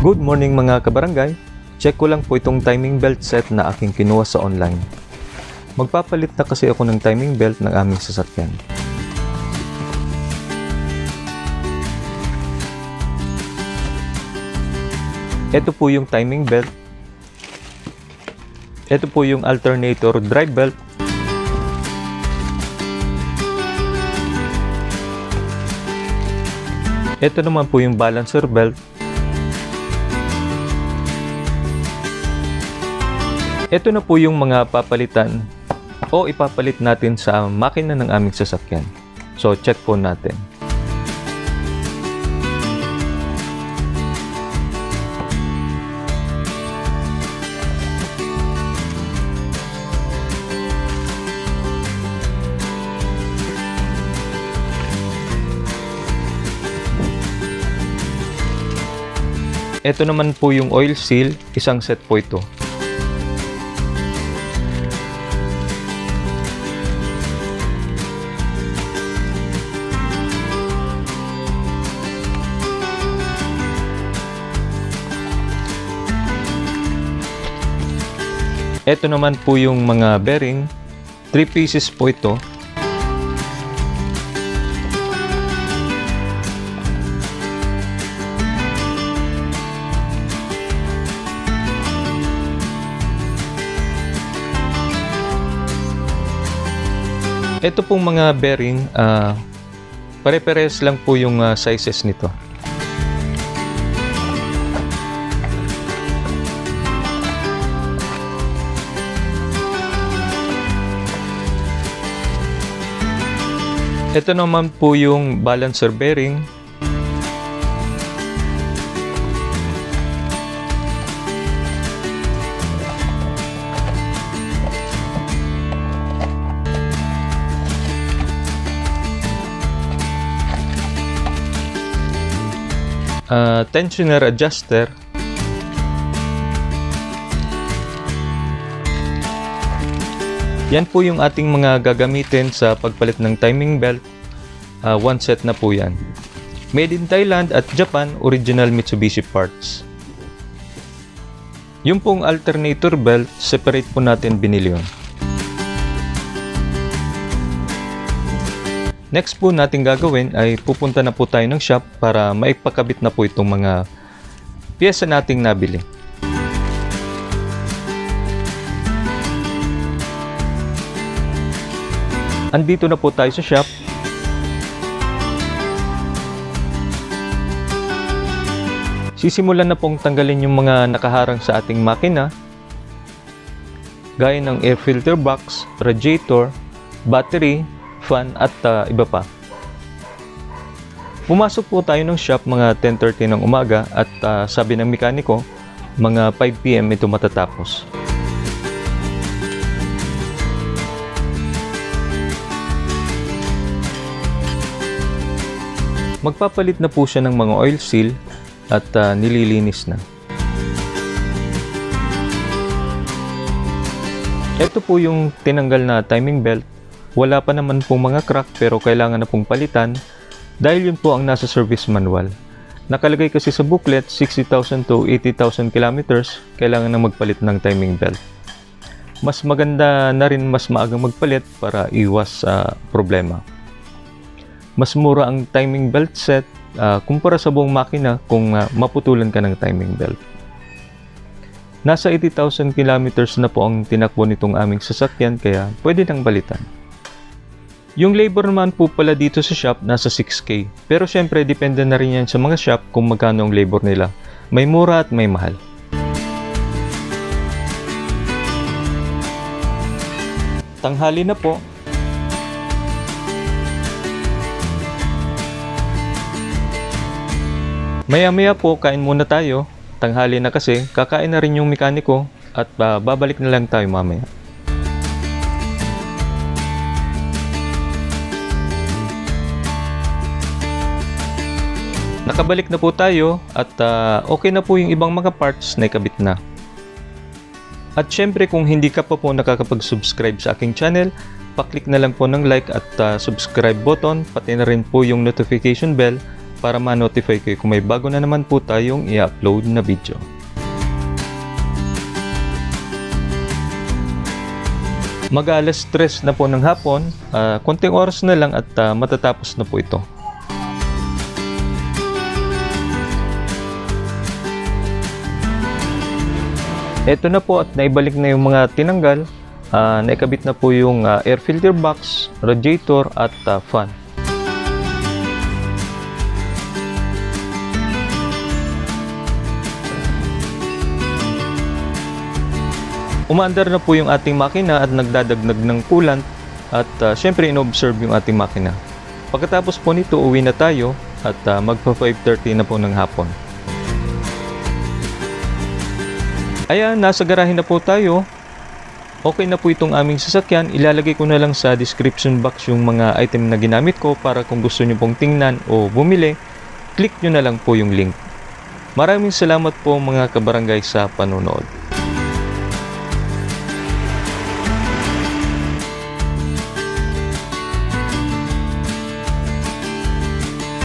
Good morning mga kabarangay. Check ko lang po itong timing belt set na aking kinuha sa online. Magpapalit na kasi ako ng timing belt ng aming sasakyan. Ito po yung timing belt. Ito po yung alternator drive belt. Ito naman po yung balancer belt. Ito na po yung mga papalitan o ipapalit natin sa makina ng aming sasakyan. So check po natin. Ito naman po yung oil seal, isang set po ito. Ito naman po yung mga bearing, 3 pieces po ito. Ito pong mga bearing, pare-pares lang po yung sizes nito. Ito naman po yung balancer bearing. Tensioner adjuster. Yan po yung ating mga gagamitin sa pagpalit ng timing belt. One set na po yan. Made in Thailand at Japan, original Mitsubishi parts. Yung pong alternator belt, separate po natin binili yun. Next po natin gagawin ay pupunta na po tayo ng shop para maipakabit na po itong mga piyesa nating nabili. Andito na po tayo sa shop. Sisimulan na pong tanggalin yung mga nakaharang sa ating makina, gaya ng air filter box, radiator, battery, fan at iba pa. Pumasok po tayo ng shop mga 10:30 ng umaga at sabi ng mekaniko, mga 5 PM ito matatapos. Magpapalit na po siya ng mga oil seal at nililinis na. Ito po yung tinanggal na timing belt. Wala pa naman pong mga crack pero kailangan na pong palitan dahil yun po ang nasa service manual. Nakalagay kasi sa booklet 60,000 to 80,000 kilometers kailangan na magpalit ng timing belt. Mas maganda na rin mas maagang magpalit para iwas sa problema. Mas mura ang timing belt set kumpara sa buong makina kung maputulan ka ng timing belt. Nasa 80,000 kilometers na po ang tinakbo nitong aming sasakyan kaya pwede nang balitan. Yung labor naman po pala dito sa shop nasa 6K. Pero syempre depende na rin yan sa mga shop kung magkano ang labor nila. May mura at may mahal. Tanghali na po. Maya-maya po kain muna tayo. Tanghali na kasi kakain na rin yung mekaniko at babalik na lang tayo mamaya. Nakabalik na po tayo at okay na po yung ibang mga parts na ikabit na. At syempre kung hindi ka pa po nakakapag-subscribe sa aking channel, paklik na lang po ng like at subscribe button, pati na rin po yung notification bell para ma-notify kayo kung may bago na naman po tayong i-upload na video. Mag-alas 3 na po ng hapon, konting oras na lang at matatapos na po ito. Ito na po at naibalik na yung mga tinanggal. Naikabit na po yung air filter box, radiator at fan. Umaandar na po yung ating makina at nagdadagnag ng coolant at syempre in-observe yung ating makina. Pagkatapos po nito, uwi na tayo at magpa 5:30 na po ng hapon. Ayan, nasa garahe na po tayo. Okay na po itong aming sasakyan. Ilalagay ko na lang sa description box yung mga item na ginamit ko para kung gusto nyo pong tingnan o bumili, click nyo na lang po yung link. Maraming salamat po mga kabarangay sa panonood.